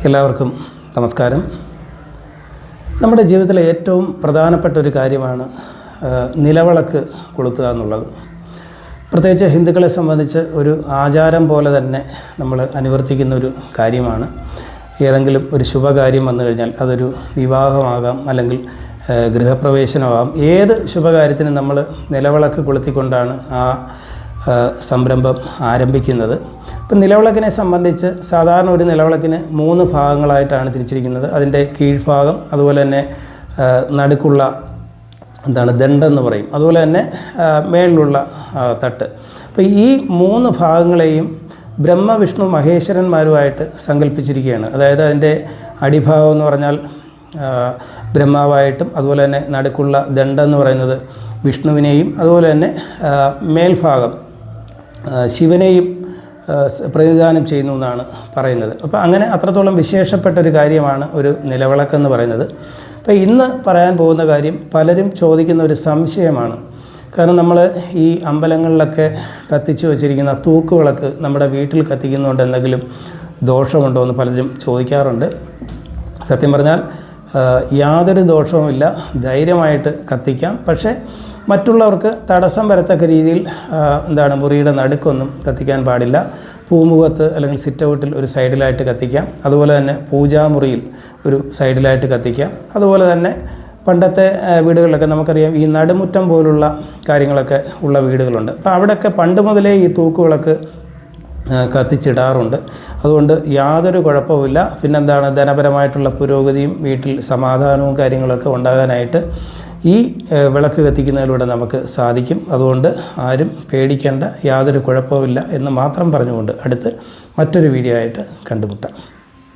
എല്ലാവർക്കും നമസ്കാരം. നമ്മുടെ ജീവിതത്തിലെ ഏറ്റവും പ്രധാനപ്പെട്ട ഒരു കാര്യമാണ് നിലവിളക്ക് കൊളുത്തുക എന്നുള്ളത്. പ്രത്യേകിച്ച് ഹിന്ദുക്കളെ സംബന്ധിച്ച് ഒരു ആചാരം പോലെ തന്നെ നമ്മൾ അനുവർത്തിക്കുന്ന ഒരു കാര്യമാണ്. ഏതെങ്കിലും ഒരു ശുഭകാര്യം വന്നു കഴിഞ്ഞാൽ അതൊരു വിവാഹമാകാം, അല്ലെങ്കിൽ ഗൃഹപ്രവേശനമാകാം, ഏത് ശുഭകാര്യത്തിനും നമ്മൾ നിലവിളക്ക് കൊളുത്തിക്കൊണ്ടാണ് ആ സംരംഭം ആരംഭിക്കുന്നത്. ഇപ്പം നിലവിളക്കിനെ സംബന്ധിച്ച് സാധാരണ ഒരു നിലവിളക്കിന് 3 ഭാഗങ്ങളായിട്ടാണ് തിരിച്ചിരിക്കുന്നത്. അതിൻ്റെ കീഴ്ഭാഗം, അതുപോലെ തന്നെ നടുക്കുള്ള ദണ്ടെന്ന് പറയും, അതുപോലെ തന്നെ മേളിലുള്ള തട്ട്. അപ്പോൾ ഈ 3 ഭാഗങ്ങളെയും ബ്രഹ്മ വിഷ്ണു മഹേശ്വരന്മാരുമായിട്ട് സങ്കല്പിച്ചിരിക്കുകയാണ്. അതായത് അതിൻ്റെ അടിഭാഗം എന്ന് പറഞ്ഞാൽ ബ്രഹ്മാവായിട്ടും, അതുപോലെ തന്നെ നടുക്കുള്ള ദണ്ടെന്ന് പറയുന്നത് വിഷ്ണുവിനെയും, അതുപോലെ തന്നെ മേൽഭാഗം ശിവനെയും പ്രതിദാനം ചെയ്യുന്നു എന്നാണ് പറയുന്നത്. അപ്പോൾ അങ്ങനെ അത്രത്തോളം വിശേഷപ്പെട്ട ഒരു കാര്യമാണ് ഒരു നിലവിളക്കെന്ന് പറയുന്നത്. അപ്പോൾ ഇന്ന് പറയാൻ പോകുന്ന കാര്യം പലരും ചോദിക്കുന്ന ഒരു സംശയമാണ്. കാരണം നമ്മൾ ഈ അമ്പലങ്ങളിലൊക്കെ കത്തിച്ചു വച്ചിരിക്കുന്ന തൂക്കുവിളക്ക് നമ്മുടെ വീട്ടിൽ കത്തിക്കുന്നതുകൊണ്ട് എന്തെങ്കിലും ദോഷമുണ്ടോ എന്ന് പലരും ചോദിക്കാറുണ്ട്. സത്യം പറഞ്ഞാൽ യാതൊരു ദോഷവുമില്ല, ധൈര്യമായിട്ട് കത്തിക്കാം. പക്ഷേ മറ്റുള്ളവർക്ക് തടസ്സം വരത്തക്ക രീതിയിൽ മുറിയുടെ നടുക്കൊന്നും കത്തിക്കാൻ പാടില്ല. പൂമുഖത്ത് അല്ലെങ്കിൽ സിറ്റ് ഔട്ടിൽ ഒരു സൈഡിലായിട്ട് കത്തിക്കാം. അതുപോലെ തന്നെ പൂജാമുറിയിൽ ഒരു സൈഡിലായിട്ട് കത്തിക്കാം. അതുപോലെ തന്നെ പണ്ടത്തെ വീടുകളിലൊക്കെ നമുക്കറിയാം ഈ നടുമുറ്റം പോലുള്ള കാര്യങ്ങളൊക്കെ ഉള്ള വീടുകളുണ്ട്. അപ്പോൾ അവിടെയൊക്കെ പണ്ട് മുതലേ ഈ തൂക്കുവിളക്ക് കത്തിച്ചിടാറുണ്ട്. അതുകൊണ്ട് യാതൊരു കുഴപ്പവുമില്ല. ധനപരമായിട്ടുള്ള പുരോഗതിയും വീട്ടിൽ സമാധാനവും കാര്യങ്ങളൊക്കെ ഉണ്ടാകാനായിട്ട് ഈ വിളക്ക് കത്തിക്കുന്നതിലൂടെ നമുക്ക് സാധിക്കും. അതുകൊണ്ട് ആരും പേടിക്കേണ്ട, യാതൊരു കുഴപ്പവുമില്ല എന്ന് മാത്രം പറഞ്ഞുകൊണ്ട് അടുത്ത് മറ്റൊരു വീഡിയോ ആയിട്ട് കണ്ടുമുട്ടാം.